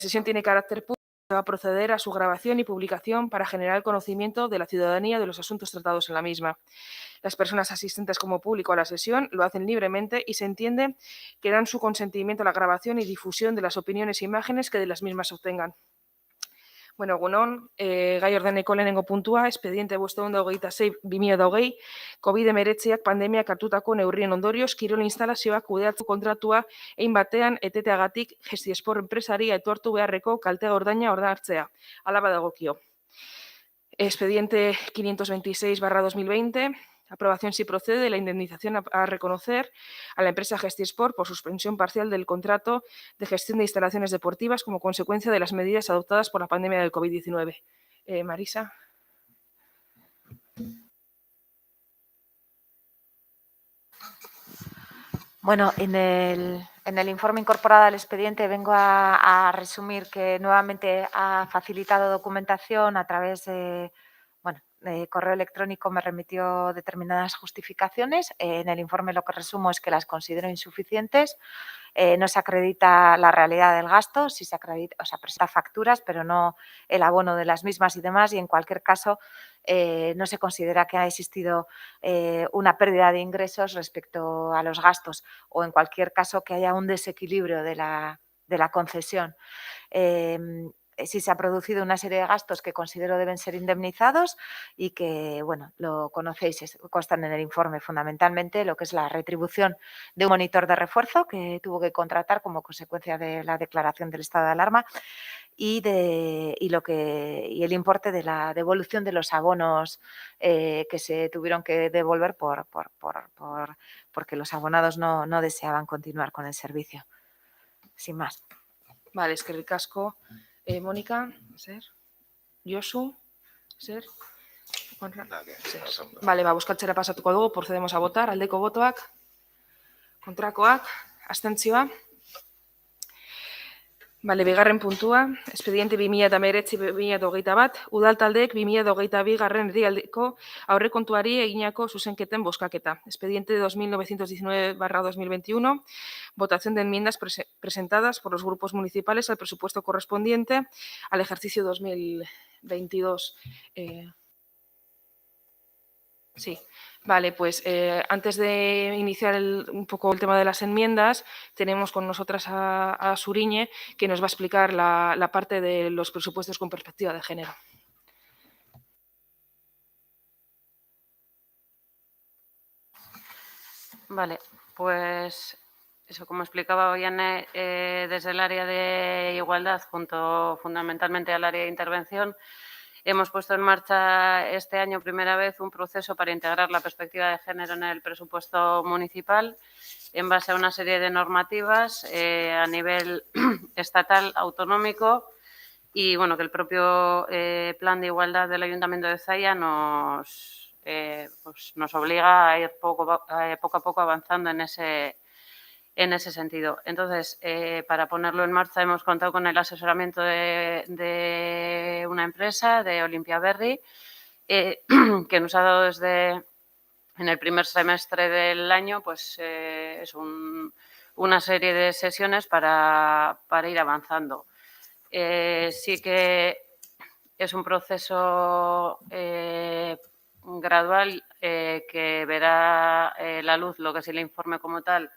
sesión tiene carácter público, se va a proceder a su grabación y publicación para generar el conocimiento de la ciudadanía de los asuntos tratados en la misma. Las personas asistentes como público a la sesión lo hacen libremente y se entiende que dan su consentimiento a la grabación y difusión de las opiniones e imágenes que de las mismas obtengan. Bueno, egunon, gai ordeneko lehenengo puntua, expediente 526/2020, COVID-19 pandemiak hartutako neurrien ondorioz, kirol instalazioak kudeatze kontratua egin batean eteteagatik Gestiesport enpresari aitortu beharreko kalte ordaina ordaintzea. Hala badagokio. Expediente 526/2020, aprobación si procede de la indemnización a reconocer a la empresa Gestiesport por suspensión parcial del contrato de gestión de instalaciones deportivas como consecuencia de las medidas adoptadas por la pandemia del COVID-19. Marisa. Bueno, en el informe incorporado al expediente vengo a resumir que nuevamente ha facilitado documentación a través de correo electrónico, me remitió determinadas justificaciones. En el informe lo que resumo es que las considero insuficientes. No se acredita la realidad del gasto, sí se acredita, presenta facturas, pero no el abono de las mismas y demás. Y en cualquier caso, no se considera que ha existido una pérdida de ingresos respecto a los gastos o en cualquier caso que haya un desequilibrio de la concesión. Sí se ha producido una serie de gastos que considero deben ser indemnizados y que, bueno, lo conocéis, constan en el informe fundamentalmente lo que es la retribución de un monitor de refuerzo que tuvo que contratar como consecuencia de la declaración del estado de alarma y el importe de la devolución de los abonos que se tuvieron que devolver porque los abonados no deseaban continuar con el servicio. Sin más. Vale, eskerrik asko. Mónica, zer? Josu, zer? Vale, bozkatzera pasatuko dugu, procedemos a votar. Aldeko botoak, kontrakoak, abstentzioa. Vale, bigarren puntua, expediente 2019/2021, udal taldeek 2022 herrialdeko aurrekontuari eginako zuzenketen bozkaketa. Expediente 2919/2021, votación de enmiendas presentadas por los grupos municipales al presupuesto correspondiente al ejercicio 2022. Sí, vale, pues antes de iniciar un poco el tema de las enmiendas, tenemos con nosotras a Suriñe, que nos va a explicar la parte de los presupuestos con perspectiva de género. Vale, pues eso, como explicaba Oiane, desde el área de igualdad, junto fundamentalmente al área de intervención, hemos puesto en marcha este año, primera vez, un proceso para integrar la perspectiva de género en el presupuesto municipal en base a una serie de normativas a nivel estatal, autonómico y, bueno, que el propio plan de igualdad del Ayuntamiento de Zalla nos obliga a ir poco a poco avanzando en ese sentido. Entonces, para ponerlo en marcha hemos contado con el asesoramiento de una empresa, de Olympia Berry, que nos ha dado desde en el primer semestre del año pues, una serie de sesiones para ir avanzando. Sí que es un proceso gradual que verá la luz, lo que es el informe como tal,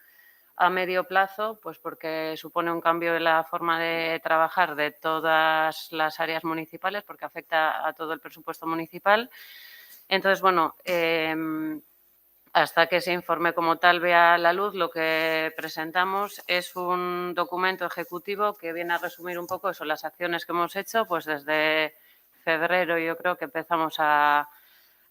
a medio plazo, pues porque supone un cambio en la forma de trabajar de todas las áreas municipales, porque afecta a todo el presupuesto municipal. Entonces, bueno, hasta que ese informe como tal vea la luz, lo que presentamos es un documento ejecutivo que viene a resumir un poco eso, las acciones que hemos hecho, pues desde febrero yo creo que empezamos a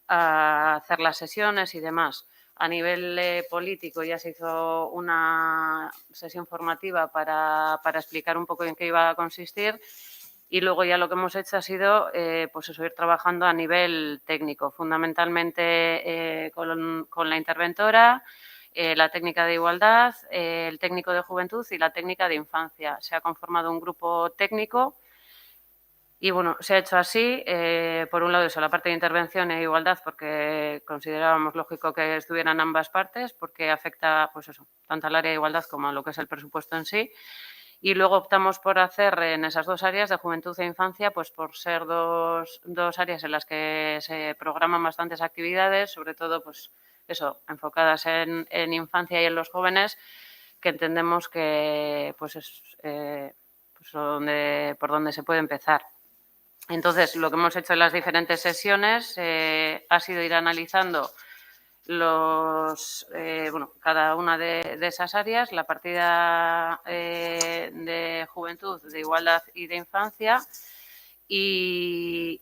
hacer las sesiones y demás. A nivel político ya se hizo una sesión formativa para explicar un poco en qué iba a consistir y luego ya lo que hemos hecho ha sido pues eso, ir trabajando a nivel técnico, fundamentalmente con la interventora, la técnica de igualdad, el técnico de juventud y la técnica de infancia. Se ha conformado un grupo técnico. Y, bueno, se ha hecho así, por un lado eso, la parte de intervención e igualdad, porque considerábamos lógico que estuvieran ambas partes, porque afecta, pues eso, tanto al área de igualdad como a lo que es el presupuesto en sí. Y luego optamos por hacer en esas dos áreas de juventud e infancia, pues por ser dos áreas en las que se programan bastantes actividades, sobre todo pues eso, enfocadas en infancia y en los jóvenes, que entendemos que pues es pues por donde se puede empezar. Entonces, lo que hemos hecho en las diferentes sesiones ha sido ir analizando cada una de esas áreas, la partida de juventud, de igualdad y de infancia y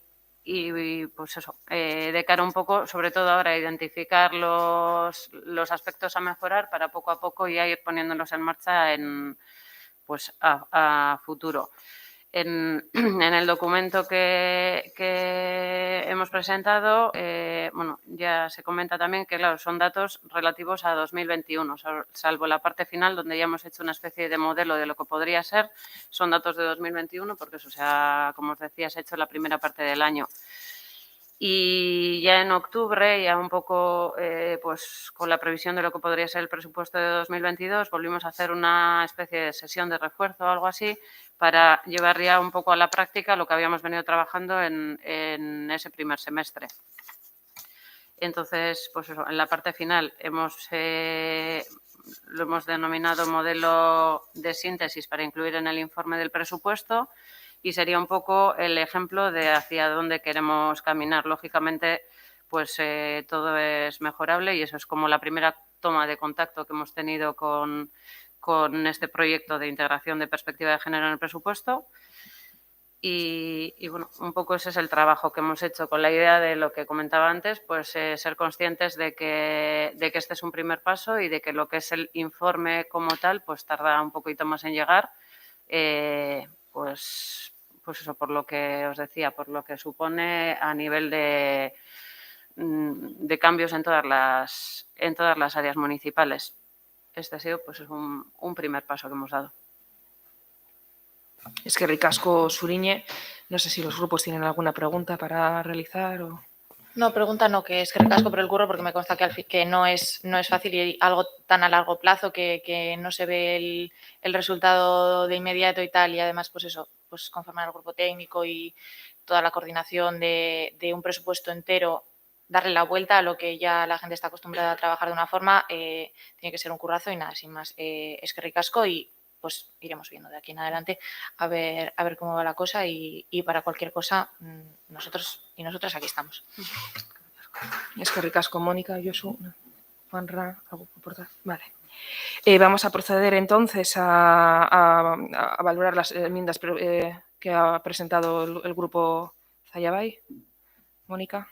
pues eso, de cara un poco, sobre todo ahora, identificar los aspectos a mejorar para poco a poco ya ir poniéndolos en marcha pues a futuro. En el documento que hemos presentado, ya se comenta también que, claro, son datos relativos a 2021, salvo la parte final donde ya hemos hecho una especie de modelo de lo que podría ser, son datos de 2021 porque eso como os decía, se ha hecho la primera parte del año. Y ya en octubre, ya un poco pues con la previsión de lo que podría ser el presupuesto de 2022, volvimos a hacer una especie de sesión de refuerzo o algo así para llevar ya un poco a la práctica lo que habíamos venido trabajando en ese primer semestre. Entonces, pues eso, en la parte final lo hemos denominado modelo de síntesis para incluir en el informe del presupuesto y sería un poco el ejemplo de hacia dónde queremos caminar. Lógicamente, pues todo es mejorable y eso es como la primera toma de contacto que hemos tenido con este proyecto de integración de perspectiva de género en el presupuesto. Y bueno, un poco ese es el trabajo que hemos hecho con la idea de lo que comentaba antes, pues ser conscientes de que este es un primer paso y de que lo que es el informe como tal, pues tarda un poquito más en llegar, pues eso, por lo que os decía, por lo que supone a nivel de cambios en todas las áreas municipales. Este ha sido pues un primer paso que hemos dado. Eskerrik asko, Suriñe. No sé si los grupos tienen alguna pregunta para realizar o... No, pregunta no, que es que recasco por el curro porque me consta que no es fácil y algo tan a largo plazo que no se ve el resultado de inmediato y tal, y además pues eso, pues conformar el grupo técnico y toda la coordinación de un presupuesto entero, darle la vuelta a lo que ya la gente está acostumbrada a trabajar de una forma, tiene que ser un currazo y nada, sin más, es que ricasco y pues iremos viendo de aquí en adelante a ver cómo va la cosa y para cualquier cosa nosotros y nosotras aquí estamos. Eskerrik asko, Mónica, Josu, Juanra, ¿algo que aportar? Vale. Vamos a proceder entonces a valorar las enmiendas que ha presentado el grupo Zayabay. Mónica.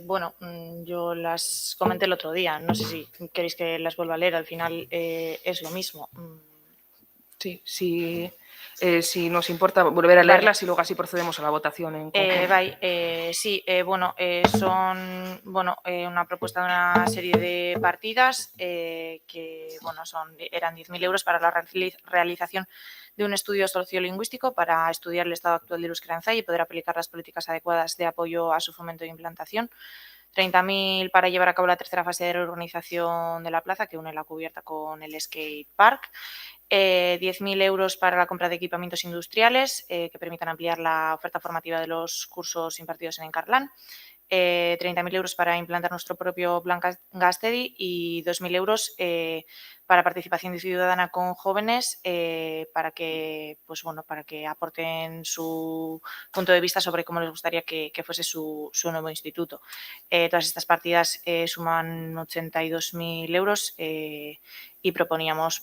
Bueno, yo las comenté el otro día, no sé si queréis que las vuelva a leer, al final es lo mismo. Sí, si nos importa volver a leerlas y luego así procedemos a la votación en conjunto. Sí, son una propuesta de una serie de partidas que eran 10.000 euros para la realización de un estudio sociolingüístico para estudiar el estado actual del euskera en Zalla y poder aplicar las políticas adecuadas de apoyo a su fomento e implantación. 30.000 para llevar a cabo la tercera fase de reorganización de la plaza, que une la cubierta con el skate park. 10.000 euros para la compra de equipamientos industriales que permitan ampliar la oferta formativa de los cursos impartidos en Encarlán. 30.000 euros para implantar nuestro propio plan Gaztedi y 2.000 euros para participación ciudadana con jóvenes para que aporten su punto de vista sobre cómo les gustaría que fuese su nuevo instituto. Todas estas partidas suman 82.000 euros y proponíamos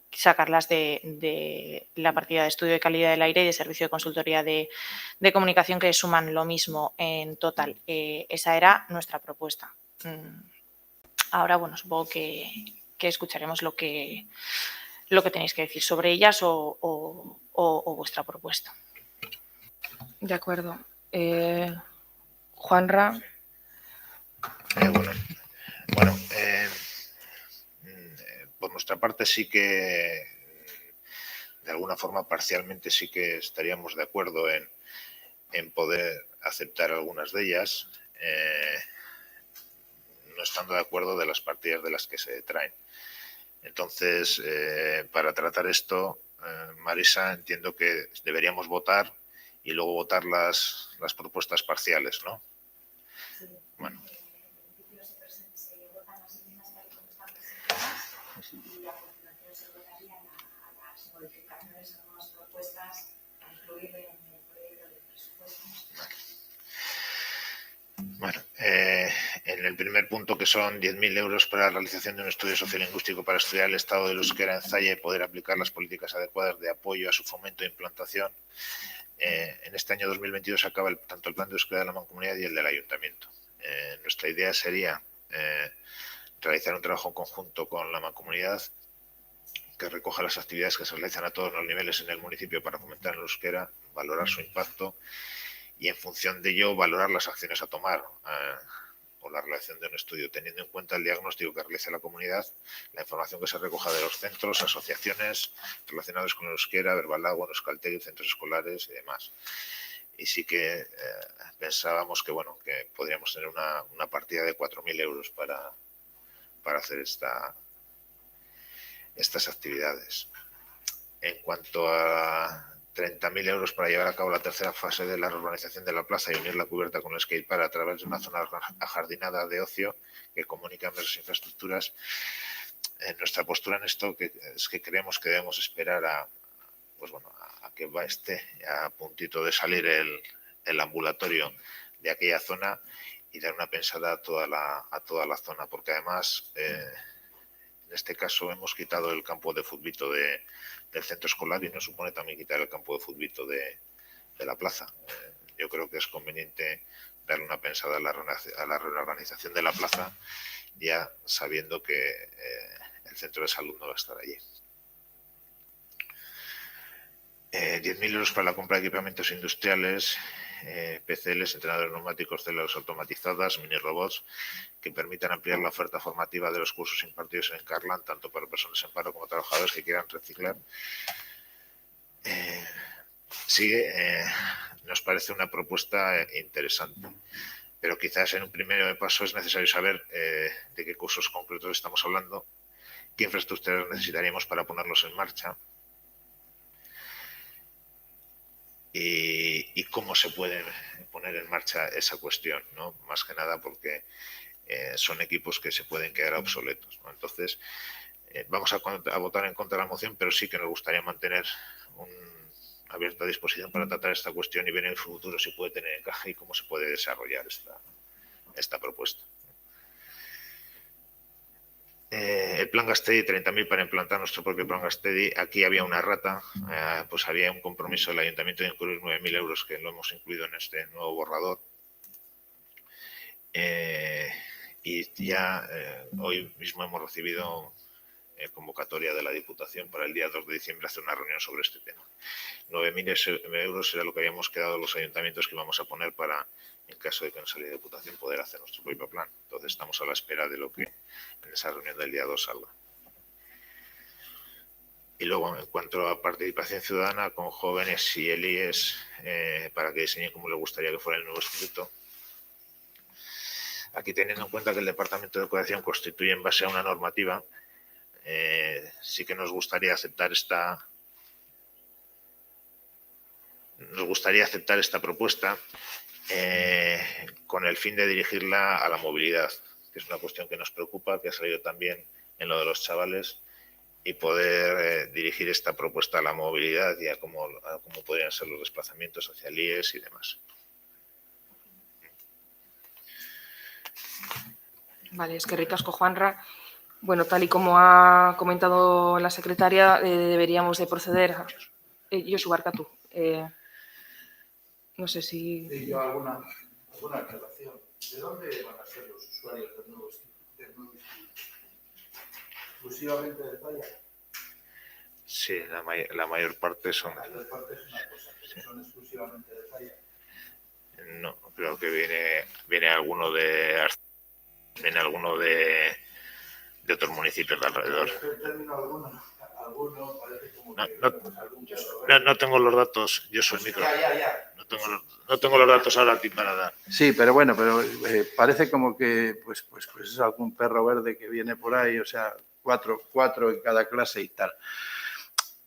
sacarlas de la partida de estudio de calidad del aire y de servicio de consultoría de comunicación, que suman lo mismo en total. Esa era nuestra propuesta. Ahora, supongo que escucharemos lo que tenéis que decir sobre ellas o vuestra propuesta. De acuerdo. Juanra. Por nuestra parte sí que de alguna forma parcialmente sí que estaríamos de acuerdo en poder aceptar algunas de ellas, no estando de acuerdo de las partidas de las que se traen. Entonces, para tratar esto, Marisa, entiendo que deberíamos votar y luego votar las propuestas parciales, ¿no? Bueno. Se votan las enmiendas tal y como están presentadas y a continuación se votarían a las modificaciones a nuevas propuestas a incluir en el proyecto de presupuestos. Bueno, en el primer punto, que son 10.000 euros para la realización de un estudio sociolingüístico para estudiar el estado del euskera en Zalla y poder aplicar las políticas adecuadas de apoyo a su fomento e implantación. En este año 2022 acaba tanto el plan de euskera de la Mancomunidad y el del Ayuntamiento. Nuestra idea sería realizar un trabajo conjunto con la Mancomunidad que recoja las actividades que se realizan a todos los niveles en el municipio para fomentar el euskera, valorar su impacto y en función de ello valorar las acciones a tomar o la realización de un estudio, teniendo en cuenta el diagnóstico que realice la comunidad, la información que se recoja de los centros, asociaciones relacionadas con el euskera, Verbalago, Euskaltegi, centros escolares y demás. Y sí que pensábamos que bueno, que podríamos tener una partida de 4.000 euros para hacer estas actividades. En cuanto a 30.000 euros para llevar a cabo la tercera fase de la reurbanización de la plaza y unir la cubierta con el skatepark a través de una zona ajardinada de ocio que comunica ambas infraestructuras. Nuestra postura en esto es que creemos que debemos esperar a que esté a puntito de salir el ambulatorio de aquella zona y dar una pensada a toda la zona, porque además en este caso hemos quitado el campo de futbito del centro escolar y nos supone también quitar el campo de futbito de la plaza. Yo creo que es conveniente darle una pensada a la reorganización de la plaza, ya sabiendo que el centro de salud no va a estar allí. 10.000 euros para la compra de equipamientos industriales, PCLs, entrenadores neumáticos, células automatizadas, mini robots, que permitan ampliar la oferta formativa de los cursos impartidos en Carland, tanto para personas en paro como trabajadores que quieran reciclar. Nos parece una propuesta interesante, pero quizás en un primer paso es necesario saber de qué cursos concretos estamos hablando, qué infraestructuras necesitaríamos para ponerlos en marcha y cómo se puede poner en marcha esa cuestión, ¿no? Más que nada porque son equipos que se pueden quedar obsoletos, ¿no? Entonces, vamos a votar en contra de la moción, pero sí que nos gustaría mantener abierta disposición para tratar esta cuestión y ver en el futuro si puede tener encaje y cómo se puede desarrollar esta propuesta. El plan Gastedi, 30.000 para implantar nuestro propio plan Gastedi. Aquí había una rata, pues había un compromiso del ayuntamiento de incluir 9.000 euros, que lo hemos incluido en este nuevo borrador. Y ya hoy mismo hemos recibido convocatoria de la Diputación para el día 2 de diciembre hacer una reunión sobre este tema. 9.000 euros era lo que habíamos quedado los ayuntamientos que íbamos a poner para, en caso de que nos saliera Diputación, poder hacer nuestro propio plan. Entonces estamos a la espera de lo que en esa reunión del día 2 salga. Y luego, en cuanto a participación ciudadana con jóvenes y ELIES para que diseñen cómo les gustaría que fuera el nuevo escrito. Aquí, teniendo en cuenta que el Departamento de Educación constituye en base a una normativa, sí que nos gustaría aceptar esta propuesta con el fin de dirigirla a la movilidad, que es una cuestión que nos preocupa, que ha salido también en lo de los chavales, y poder dirigir esta propuesta a la movilidad y a cómo podrían ser los desplazamientos hacia IES y demás. Vale, es que ricasco, Juanra. Bueno, tal y como ha comentado la secretaria, deberíamos de proceder a... Josu Barkatu. No sé si... Yo alguna aclaración. ¿De dónde van a ser los usuarios del nuevo instituto? ¿Exclusivamente de Zalla? Sí, la mayor parte son... La mayor parte es una cosa, que son exclusivamente de Zalla. No, creo que viene alguno de otros municipios de alrededor. El término alguno parece como No tengo los datos, yo soy el micro. Ya. No tengo los datos ahora aquí para dar. Sí, pero bueno, parece como que pues es algún perro verde que viene por ahí, o sea, cuatro en cada clase y tal.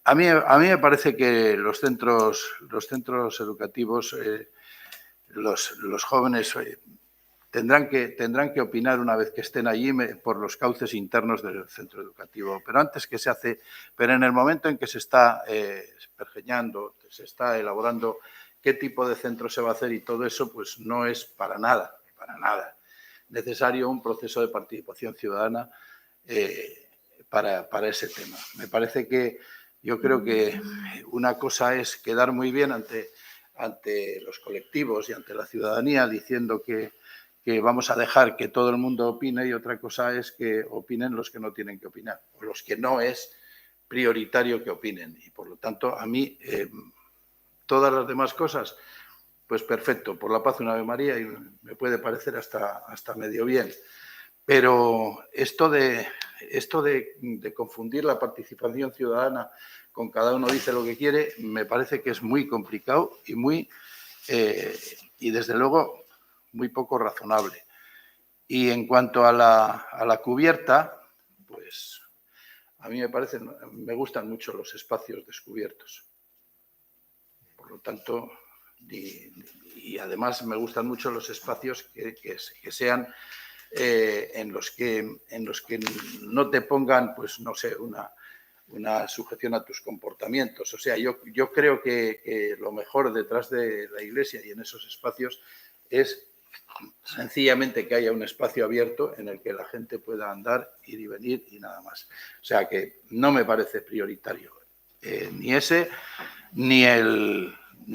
A mí me parece que los centros educativos, los jóvenes tendrán que opinar una vez que estén allí por los cauces internos del centro educativo. Pero en el momento en que se está pergeñando, se está elaborando qué tipo de centro se va a hacer y todo eso, pues no es para nada necesario un proceso de participación ciudadana para ese tema. Me parece que yo creo que una cosa es quedar muy bien ante los colectivos y ante la ciudadanía diciendo que vamos a dejar que todo el mundo opine, y otra cosa es que opinen los que no tienen que opinar o los que no es prioritario que opinen. Y por lo tanto, a mí, todas las demás cosas, pues perfecto, por la paz una Ave María, y me puede parecer hasta medio bien. Pero esto de confundir la participación ciudadana con cada uno dice lo que quiere, me parece que es muy complicado y desde luego muy poco razonable. Y en cuanto a la cubierta, pues a mí me gustan mucho los espacios descubiertos. Por lo tanto, y además me gustan mucho los espacios que sean en los que no te pongan, pues no sé, una sujeción a tus comportamientos. O sea, yo creo que lo mejor detrás de la iglesia y en esos espacios es sencillamente que haya un espacio abierto en el que la gente pueda andar, ir y venir y nada más. O sea que no me parece prioritario ni ese ni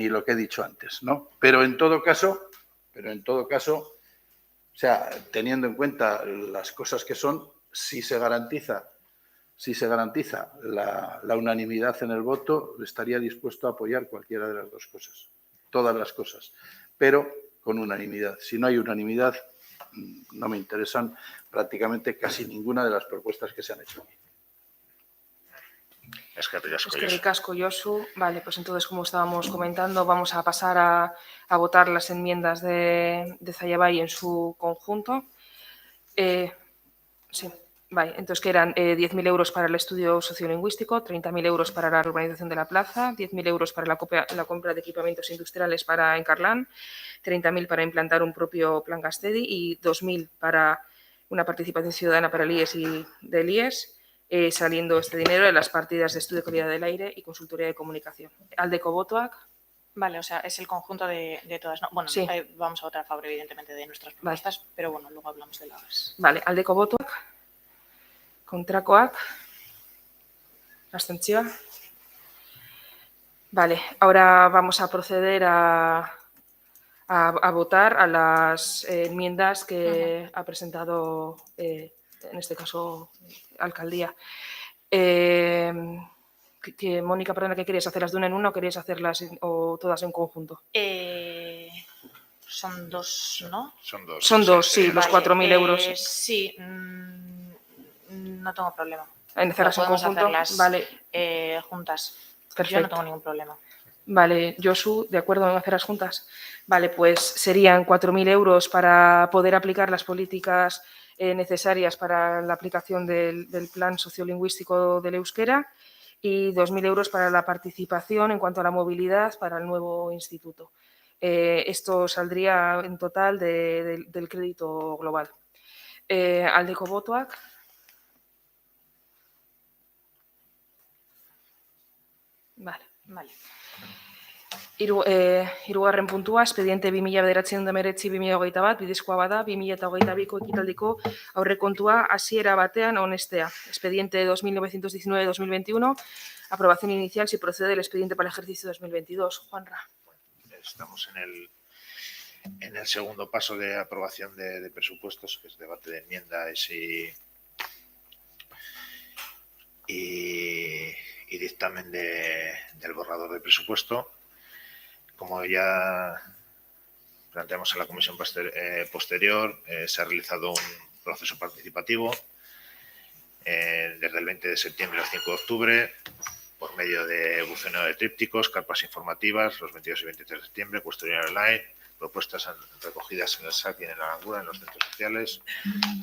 lo que he dicho antes, ¿no? Pero en todo caso, o sea, teniendo en cuenta las cosas que son, si se garantiza la unanimidad en el voto, estaría dispuesto a apoyar cualquiera de las dos cosas, todas las cosas, pero con unanimidad. Si no hay unanimidad, no me interesan prácticamente casi ninguna de las propuestas que se han hecho aquí. Eskerrik asko, Josu. Vale, pues entonces, como estábamos comentando, vamos a pasar a votar las enmiendas de Zayabay en su conjunto. Sí, vale, entonces que eran 10.000 euros para el estudio sociolingüístico, 30.000 euros para la urbanización de la plaza, 10.000 euros para la compra de equipamientos industriales para Encarlán, 30.000 para implantar un propio plan Gastedi y 2.000 para una participación ciudadana para el IES y del IES, saliendo este dinero de las partidas de estudio de calidad del aire y consultoría de comunicación. Aldeko botoak. Vale, o sea, es el conjunto de todas, ¿no? Bueno, sí. Vamos a votar a favor, evidentemente, de nuestras propuestas, vale. Pero bueno, luego hablamos de las... Vale, aldeko botoak, kontrakoak, abstentzioa. Vale, ahora vamos a proceder a votar a las enmiendas que ha presentado, en este caso, Alcaldía. Mónica, perdona, ¿qué querías hacer? ¿Las de una en una o querías hacerlas o todas en conjunto? Son dos, ¿no? Son dos, sí, los vale, 4.000 euros. Sí, no tengo problema. ¿En hacerlas en conjunto? Hacerlas, vale. Juntas. Perfecto. Yo no tengo ningún problema. Vale, Josu, ¿de acuerdo en hacerlas juntas? Vale, pues serían 4.000 euros para poder aplicar las políticas necesarias para la aplicación del plan sociolingüístico del euskera y 2.000 euros para la participación en cuanto a la movilidad para el nuevo instituto. Esto saldría en total del crédito global. Aldeko botoak. Vale. Hirugarren puntua, expediente 2019-2021, bidezkoa bada, 2022ko ekitaldiko aurrekontua hasiera batean onestea. Expediente 2919-2021, aprobación inicial si procede el expediente para el ejercicio 2022. Juanra. Estamos en el segundo paso de aprobación de presupuestos, que es debate de enmiendas y dictamen del borrador de presupuesto. Como ya planteamos en la comisión posterior, se ha realizado un proceso participativo desde el 20 de septiembre al 5 de octubre por medio de buceo de trípticos, carpas informativas, los 22 y 23 de septiembre, cuestionario online, propuestas recogidas en el SAC y en el Aranguren, en los centros sociales.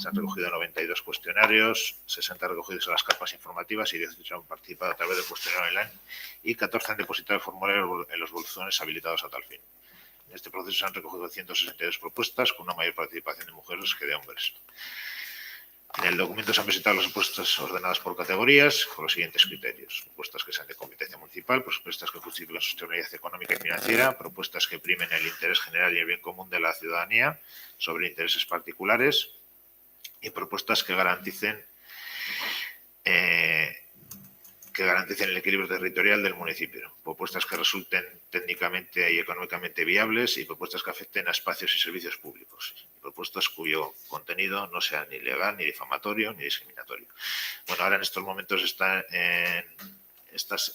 Se han recogido 92 cuestionarios, 60 recogidos en las carpas informativas y 18 han participado a través del cuestionario online y 14 han depositado el formulario en los buzones habilitados a tal fin. En este proceso se han recogido 162 propuestas con una mayor participación de mujeres que de hombres. En el documento se han presentado las propuestas ordenadas por categorías con los siguientes criterios. Propuestas que sean de competencia municipal, propuestas que justifiquen la sostenibilidad económica y financiera, propuestas que primen el interés general y el bien común de la ciudadanía sobre intereses particulares y propuestas que garanticen el equilibrio territorial del municipio, propuestas que resulten técnicamente y económicamente viables y propuestas que afecten a espacios y servicios públicos, propuestas cuyo contenido no sea ni ilegal, ni difamatorio, ni discriminatorio. Bueno, ahora en estos momentos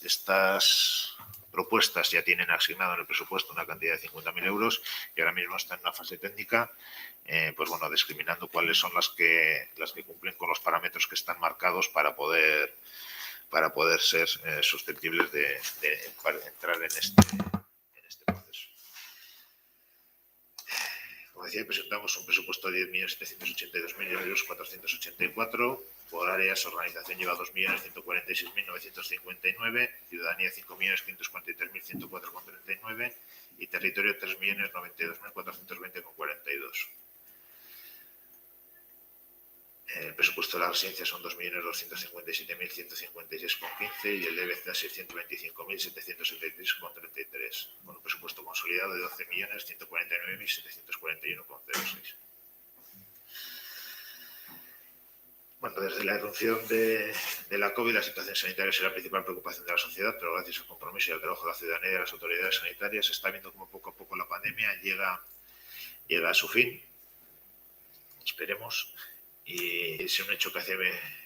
estas propuestas ya tienen asignado en el presupuesto una cantidad de 50.000 euros y ahora mismo están en una fase técnica, pues bueno, discriminando cuáles son las que cumplen con los parámetros que están marcados para poder ser susceptibles de entrar en este proceso. Como decía, presentamos un presupuesto de 10.782.484, por áreas, organización lleva 2.146.959, ciudadanía 5.543.104,39 y territorio 3.092.420,42. El presupuesto de la residencia son 2.257.156,15 y el EBC 625.773,33, con un presupuesto consolidado de 12.149.741,06. Bueno, desde la irrupción de la COVID, la situación sanitaria es la principal preocupación de la sociedad, pero gracias al compromiso y al trabajo de la ciudadanía y de las autoridades sanitarias se está viendo cómo poco a poco la pandemia llega a su fin. Esperemos. Y es un hecho que hace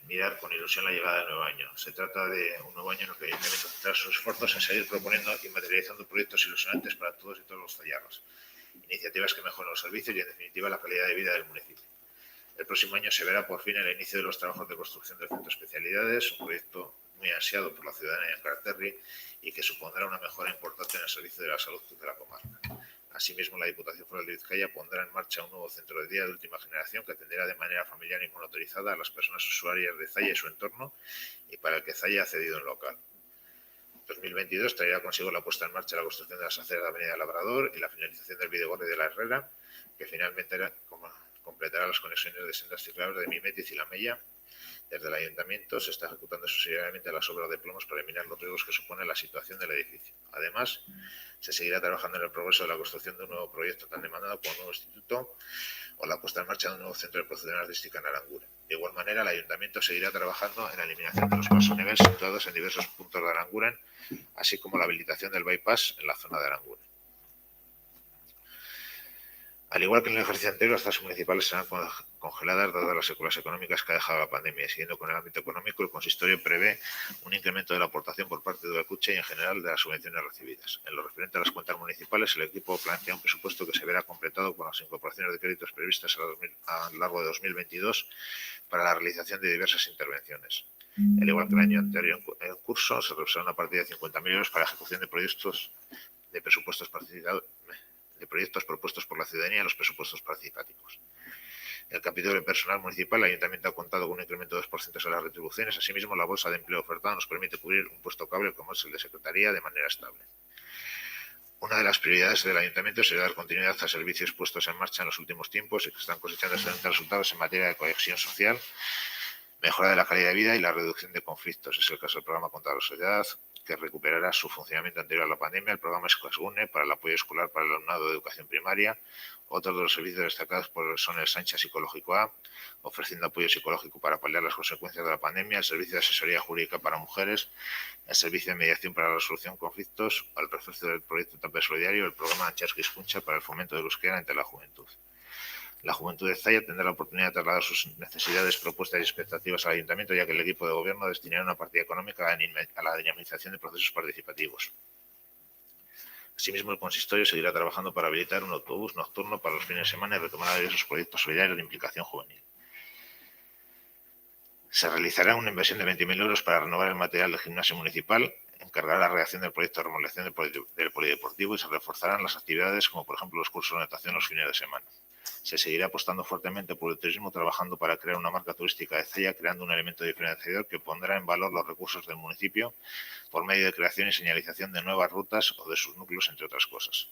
mirar con ilusión la llegada del nuevo año. Se trata de un nuevo año en el que el Ayuntamiento centrará sus esfuerzos en seguir proponiendo y materializando proyectos ilusionantes para todos y todos los fallarros. Iniciativas que mejoren los servicios y, en definitiva, la calidad de vida del municipio. El próximo año se verá por fin el inicio de los trabajos de construcción del Centro de Especialidades, un proyecto muy ansiado por la ciudadanía de Carterri y que supondrá una mejora importante en el servicio de la salud de la comarca. Asimismo, la Diputación Foral de Vizcaya pondrá en marcha un nuevo centro de día de última generación que atenderá de manera familiar y monitorizada a las personas usuarias de Zalla y su entorno y para el que Zalla ha cedido un local. 2022 traerá consigo la puesta en marcha de la construcción de las aceras de la Avenida Labrador y la finalización del Videgorri de la Herrera, que finalmente completará las conexiones de sendas ciclables de Mimetiz y La Mella. Desde el Ayuntamiento se está ejecutando subsidiariamente las obras de plomos para eliminar los riesgos que supone la situación del edificio. Además, se seguirá trabajando en el progreso de la construcción de un nuevo proyecto tan demandado como un nuevo instituto o la puesta en marcha de un nuevo centro de procedimiento artística en Aranguren. De igual manera, el Ayuntamiento seguirá trabajando en la eliminación de los pasos a nivel situados en diversos puntos de Aranguren, así como la habilitación del bypass en la zona de Aranguren. Al igual que en el ejercicio anterior, las tasas municipales serán congeladas dadas las secuelas económicas que ha dejado la pandemia. Siguiendo con el ámbito económico, el consistorio prevé un incremento de la aportación por parte de Udacucha y en general de las subvenciones recibidas. En lo referente a las cuentas municipales, el equipo plantea un presupuesto que se verá completado con las incorporaciones de créditos previstas a lo largo de 2022 para la realización de diversas intervenciones. Al igual que el año anterior en curso, se reservará una partida de 50.000 euros para la ejecución de proyectos propuestos por la ciudadanía en los presupuestos participativos. En el capítulo de personal municipal, el Ayuntamiento ha contado con un incremento de 2% en las retribuciones. Asimismo, la bolsa de empleo ofertada nos permite cubrir un puesto cable como es el de secretaría de manera estable. Una de las prioridades del Ayuntamiento será dar continuidad a servicios puestos en marcha en los últimos tiempos y que están cosechando excelentes resultados en materia de cohesión social, mejora de la calidad de vida y la reducción de conflictos. Es el caso del programa contra la soledad, que recuperará su funcionamiento anterior a la pandemia, el programa Escasgune para el apoyo escolar para el alumnado de educación primaria. Otros de los servicios destacados son el Sancha Psicológico A, ofreciendo apoyo psicológico para paliar las consecuencias de la pandemia, el servicio de asesoría jurídica para mujeres, el servicio de mediación para la resolución de conflictos, el refuerzo del proyecto TAPE Solidario, el programa Anchasquis Puncha para el fomento del euskera entre la juventud. La juventud de Zalla tendrá la oportunidad de trasladar sus necesidades, propuestas y expectativas al Ayuntamiento, ya que el equipo de gobierno destinará una partida económica a la dinamización de procesos participativos. Asimismo, el consistorio seguirá trabajando para habilitar un autobús nocturno para los fines de semana y retomará diversos proyectos solidarios de implicación juvenil. Se realizará una inversión de 20.000 euros para renovar el material del gimnasio municipal, encargará la redacción del proyecto de remodelación del polideportivo y se reforzarán las actividades como por ejemplo los cursos de natación los fines de semana. Se seguirá apostando fuertemente por el turismo, trabajando para crear una marca turística de Zalla, creando un elemento diferenciador que pondrá en valor los recursos del municipio por medio de creación y señalización de nuevas rutas o de sus núcleos, entre otras cosas.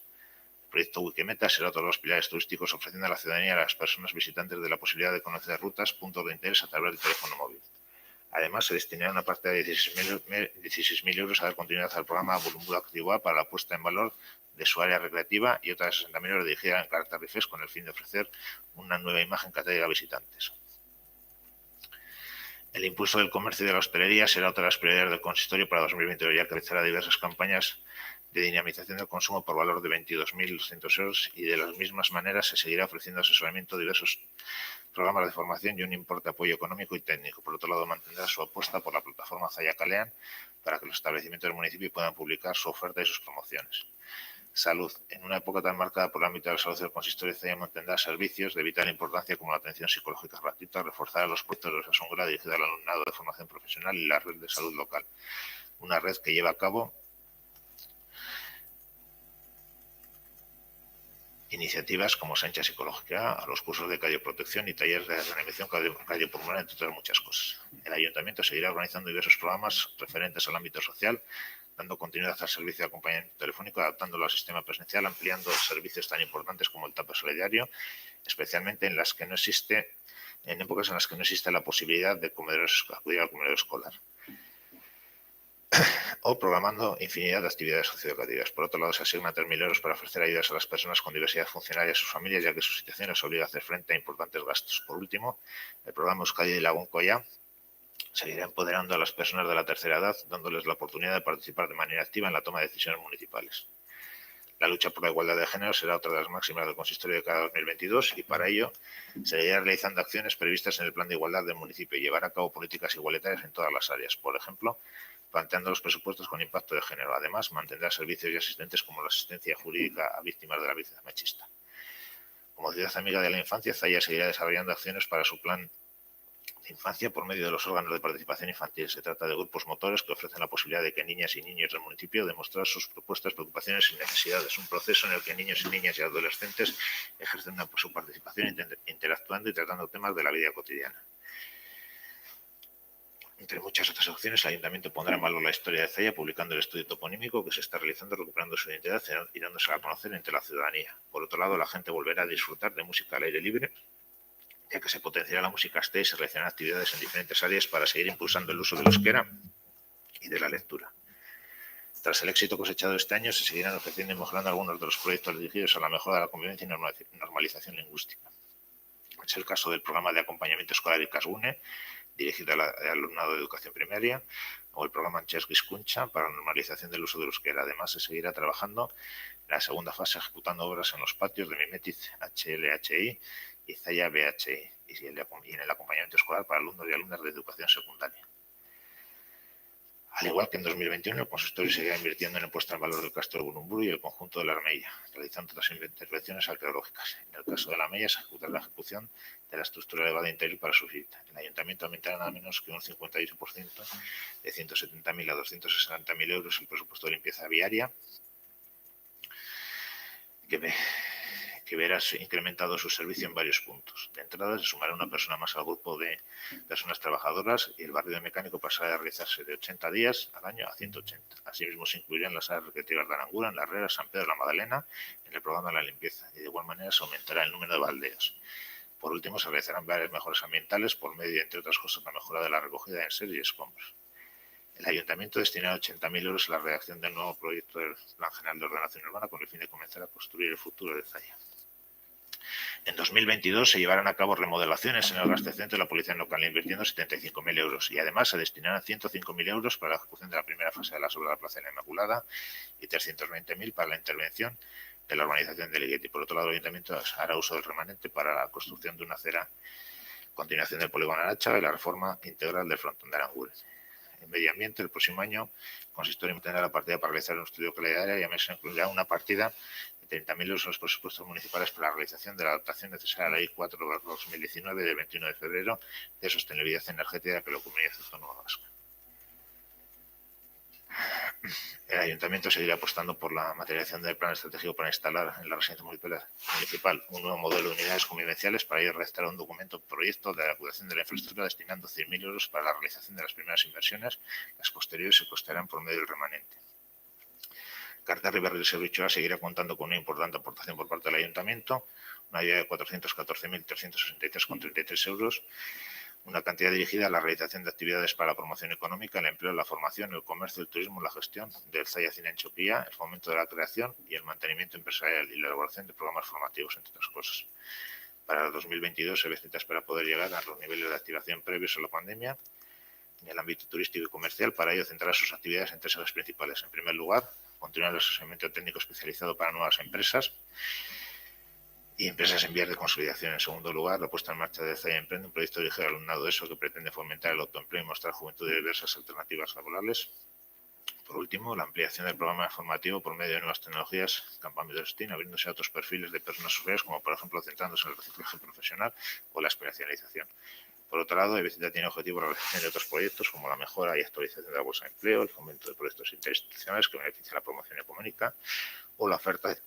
El proyecto Wikimeta será otro de los pilares turísticos, ofreciendo a la ciudadanía y a las personas visitantes de la posibilidad de conocer rutas, puntos de interés a través del teléfono móvil. Además, se destinará una parte de 16.000 euros a dar continuidad al programa Bulumburu Activa para la puesta en valor de su área recreativa y otras 60.000 euros dirigidas en carácter RIFES con el fin de ofrecer una nueva imagen que atraiga a visitantes. El impulso del comercio y de la hostelería será otra de las prioridades del consistorio para 2022, ya que realizará diversas campañas de dinamización del consumo por valor de 22.200 euros y de las mismas maneras se seguirá ofreciendo asesoramiento de diversos programas de formación y un importe de apoyo económico y técnico. Por otro lado, mantendrá su apuesta por la plataforma Zalla Kalean para que los establecimientos del municipio puedan publicar su oferta y sus promociones. Salud. En una época tan marcada por el ámbito de la salud, el consistorio de Zalla mantendrá servicios de vital importancia como la atención psicológica gratuita, reforzará los proyectos de Osasungura dirigidos al alumnado de formación profesional y la red de salud local. Una red que lleva a cabo iniciativas como Sancha Psicológica, a los cursos de cardioprotección y talleres de reanimación cardiopulmonar, entre otras muchas cosas. El Ayuntamiento seguirá organizando diversos programas referentes al ámbito social, dando continuidad al servicio de acompañamiento telefónico, adaptándolo al sistema presencial, ampliando servicios tan importantes como el TAP solidario, especialmente en épocas en las que no existe la posibilidad de acudir al comedor escolar, o programando infinidad de actividades socioeducativas. Por otro lado, se asignan 3.000 euros para ofrecer ayudas a las personas con diversidad funcional y a sus familias, ya que su situación les obliga a hacer frente a importantes gastos. Por último, el programa Euskadi y Lagún Colla seguirá empoderando a las personas de la tercera edad, dándoles la oportunidad de participar de manera activa en la toma de decisiones municipales. La lucha por la igualdad de género será otra de las máximas del consistorio de cada 2022 y para ello seguirá realizando acciones previstas en el plan de igualdad del municipio y llevar a cabo políticas igualitarias en todas las áreas. Por ejemplo, planteando los presupuestos con impacto de género. Además, mantendrá servicios y asistentes como la asistencia jurídica a víctimas de la violencia machista. Como ciudad amiga de la infancia, Zalla seguirá desarrollando acciones para su plan de infancia por medio de los órganos de participación infantil. Se trata de grupos motores que ofrecen la posibilidad de que niñas y niños del municipio demostrar sus propuestas, preocupaciones y necesidades. Un proceso en el que niños y niñas y adolescentes ejercen su participación interactuando y tratando temas de la vida cotidiana. Entre muchas otras opciones, el Ayuntamiento pondrá en valor la historia de Zalla publicando el estudio toponímico que se está realizando, recuperando su identidad y dándose a conocer entre la ciudadanía. Por otro lado, la gente volverá a disfrutar de música al aire libre, ya que se potenciará la música esté y se realizarán actividades en diferentes áreas para seguir impulsando el uso del euskera y de la lectura. Tras el éxito cosechado este año, se seguirán ofreciendo y mejorando algunos de los proyectos dirigidos a la mejora de la convivencia y normalización lingüística. Es el caso del programa de acompañamiento escolar Ikasgune, dirigido al alumnado de educación primaria, o el programa Anches Gizkuntza para la normalización del uso del euskera. Además, se seguirá trabajando en la segunda fase, ejecutando obras en los patios de Mimetiz HLHI y Zalla BHI, y en el acompañamiento escolar para alumnos y alumnas de educación secundaria. Al igual que en 2021, el consistorio seguirá invirtiendo en la puesta en valor del Castro de Bulumburu y el conjunto de la Armella, realizando otras intervenciones arqueológicas. En el caso de la Armella, se ejecutará la ejecución de la estructura elevada interior para su visita. El Ayuntamiento aumentará nada menos que un 58%, de 170.000 a 260.000 euros el presupuesto de limpieza viaria, que verá incrementado su servicio en varios puntos. De entrada, se sumará una persona más al grupo de personas trabajadoras y el barrio de mecánico pasará a realizarse de 80 días al año a 180. Asimismo, se incluirán las áreas recreativas de Arangura, en la Herrera, San Pedro de la Magdalena, en el programa de la limpieza, y de igual manera se aumentará el número de baldeos. Por último, se realizarán varias mejoras ambientales por medio, entre otras cosas, la mejora de la recogida de enseres y escombros. El Ayuntamiento destinará 80.000 euros a la redacción del nuevo proyecto del Plan General de Ordenación Urbana con el fin de comenzar a construir el futuro de Zalla. En 2022 se llevarán a cabo remodelaciones en el abastecimiento de la policía local, invirtiendo 75.000 euros y además se destinarán 105.000 euros para la ejecución de la primera fase de las obras de la Plaza de la Inmaculada y 320.000 para la intervención de la urbanización de Liguete. Por otro lado, el Ayuntamiento hará uso del remanente para la construcción de una acera, continuación del polígono Aracha y la reforma integral del frontón de Aranguren. En medio ambiente, el próximo año, el consistorio mantendrá la partida para realizar un estudio de calidad y además se incluirá una partida de 30.000 euros en los presupuestos municipales para la realización de la adaptación necesaria a la Ley 4/2019 del 21 de febrero de sostenibilidad energética de la Comunidad Autónoma Vasca. El Ayuntamiento seguirá apostando por la materialización del plan estratégico para instalar en la residencia municipal un nuevo modelo de unidades convivenciales. Para ello redactará un documento proyecto de adecuación de la infraestructura destinando 100.000 euros para la realización de las primeras inversiones. Las posteriores se costearán por medio del remanente. Carter River del Servicio seguirá contando con una importante aportación por parte del Ayuntamiento, una ayuda de 414.363,33 euros, una cantidad dirigida a la realización de actividades para la promoción económica, el empleo, la formación, el comercio, el turismo, la gestión del Zaya Cine en Chopía, el fomento de la creación y el mantenimiento empresarial y la elaboración de programas formativos, entre otras cosas. Para el 2022 se espera poder llegar a los niveles de activación previos a la pandemia. En el ámbito turístico y comercial, para ello centrará sus actividades en tres ejes principales. En primer lugar, continuar el asesoramiento técnico especializado para nuevas empresas y empresas en vías de consolidación. En segundo lugar, la puesta en marcha de Zaya Emprende, un proyecto dirigido al alumnado ESO que pretende fomentar el autoempleo y mostrar juventud de diversas alternativas laborales. Por último, la ampliación del programa formativo por medio de nuevas tecnologías, campamentos de STEAM, abriéndose a otros perfiles de personas usuarias, como por ejemplo centrándose en el reciclaje profesional o la especialización. Por otro lado, Ebecita tiene objetivo la realización de otros proyectos como la mejora y actualización de la bolsa de empleo, el fomento de proyectos interinstitucionales que beneficien la promoción económica o la oferta de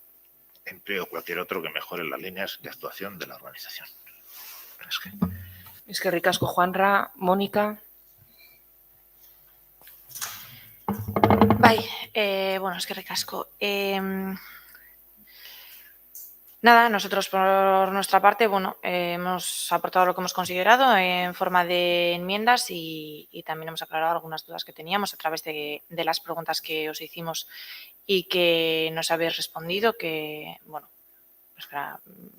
empleo o cualquier otro que mejore las líneas de actuación de la organización. Es que ricasco, Juanra. Mónica. Bai, bueno, es que ricasco. Nada, nosotros por nuestra parte, bueno, hemos aportado lo que hemos considerado en forma de enmiendas y también hemos aclarado algunas dudas que teníamos a través de las preguntas que os hicimos y que nos habéis respondido, que, bueno,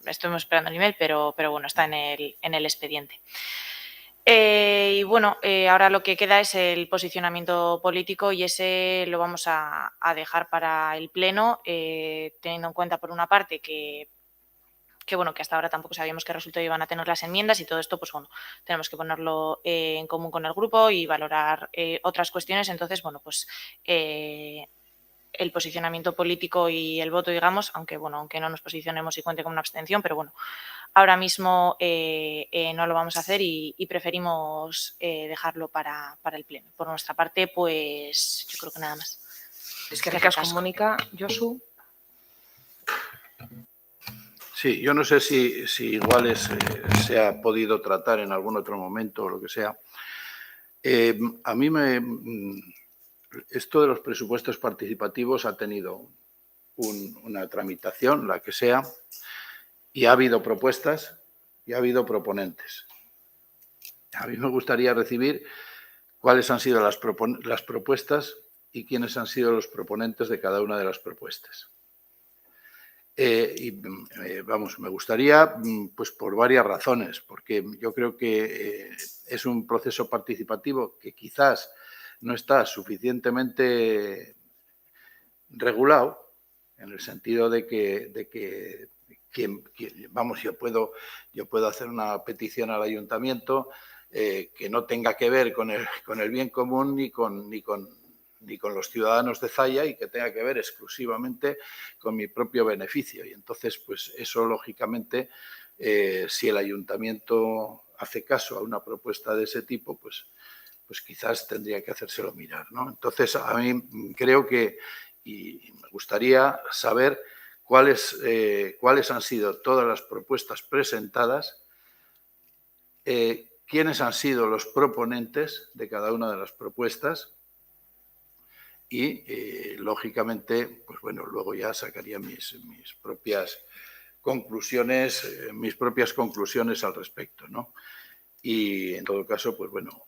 estuvimos esperando el email, pero bueno, está en el expediente. Y bueno, ahora lo que queda es el posicionamiento político y ese lo vamos a dejar para el Pleno, teniendo en cuenta, por una parte, que bueno, que hasta ahora tampoco sabíamos qué resultado iban a tener las enmiendas y todo esto, pues bueno, tenemos que ponerlo en común con el grupo y valorar otras cuestiones. Entonces, bueno, pues el posicionamiento político y el voto, digamos, aunque no nos posicionemos y cuente con una abstención, pero bueno, ahora mismo no lo vamos a hacer y preferimos dejarlo para el Pleno. Por nuestra parte, pues yo creo que nada más. Es que ricasco, Mónica. Josu. Sí, yo no sé si igual se ha podido tratar en algún otro momento o lo que sea. A mí esto de los presupuestos participativos ha tenido una tramitación, la que sea, y ha habido propuestas y ha habido proponentes. A mí me gustaría recibir cuáles han sido las propuestas y quiénes han sido los proponentes de cada una de las propuestas. Vamos, me gustaría, pues por varias razones, porque yo creo que es un proceso participativo que quizás no está suficientemente regulado, en el sentido de que vamos, yo puedo hacer una petición al ayuntamiento que no tenga que ver con el bien común ni con los ciudadanos de Zaya y que tenga que ver exclusivamente con mi propio beneficio. Y entonces, pues eso, lógicamente, si el ayuntamiento hace caso a una propuesta de ese tipo, pues quizás tendría que hacérselo mirar, ¿no? Entonces, a mí creo que, y me gustaría saber cuáles han sido todas las propuestas presentadas, quiénes han sido los proponentes de cada una de las propuestas, y, lógicamente, pues bueno, luego ya sacaría mis propias conclusiones al respecto, ¿no? Y, en todo caso, pues bueno,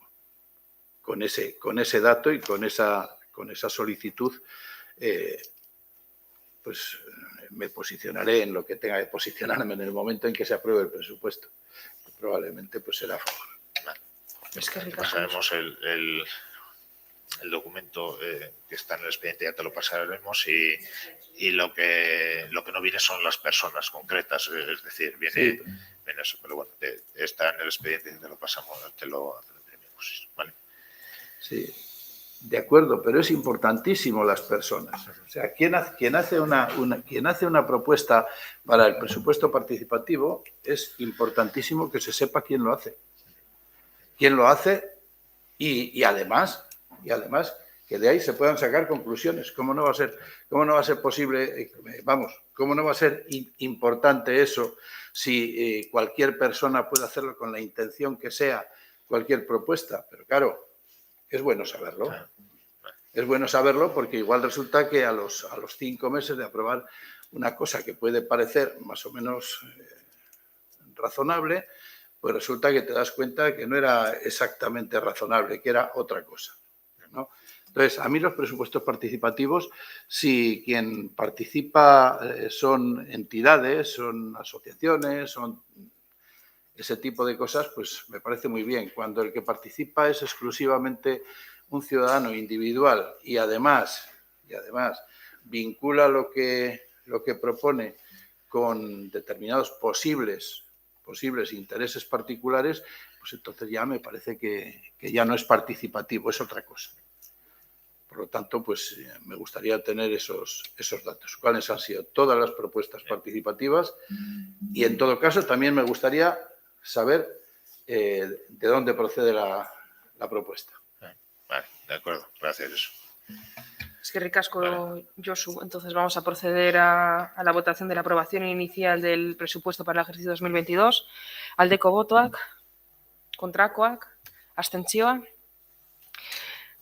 con ese dato y con esa solicitud, pues me posicionaré en lo que tenga que posicionarme en el momento en que se apruebe el presupuesto. Probablemente pues será a favor. Es que pasaremos el documento que está en el expediente, ya te lo pasaremos, y lo que no viene son las personas concretas, es decir, viene eso, pero bueno, está en el expediente y te lo pasamos, te lo imprimimos, ¿vale? Sí, de acuerdo, pero es importantísimo las personas. O sea, quien hace una propuesta para el presupuesto participativo, es importantísimo que se sepa quién lo hace. Quién lo hace y además que de ahí se puedan sacar conclusiones. ¿Cómo no va a ser posible, cómo no va a ser importante eso si cualquier persona puede hacerlo con la intención que sea, cualquier propuesta? Pero claro, es bueno saberlo. Es bueno saberlo porque igual resulta que a los 5 meses de aprobar una cosa que puede parecer más o menos razonable, pues resulta que te das cuenta que no era exactamente razonable, que era otra cosa, ¿no? Entonces, a mí los presupuestos participativos, si quien participa son entidades, son asociaciones, son ese tipo de cosas, pues me parece muy bien. Cuando el que participa es exclusivamente un ciudadano individual y además vincula lo que propone con determinados posibles intereses particulares, pues entonces ya me parece que ya no es participativo, es otra cosa. Por lo tanto, pues me gustaría tener esos datos. ¿Cuáles han sido todas las propuestas participativas? Y en todo caso, también me gustaría saber de dónde procede la propuesta. Vale, de acuerdo. Gracias, Josu. Es que ricasco, Josu. Entonces vamos a proceder a la votación de la aprobación inicial del presupuesto para el ejercicio 2022. Aldeko botoak, kontrakoak, abstentzioa.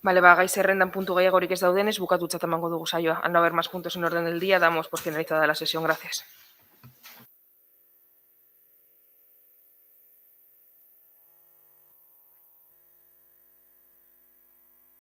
Vale, gai zerrendan puntu gehiagorik ez daudenez, bukatutzat emango dugu saioa. Al no haber más puntos en orden del día, damos por finalizada la sesión. Gracias.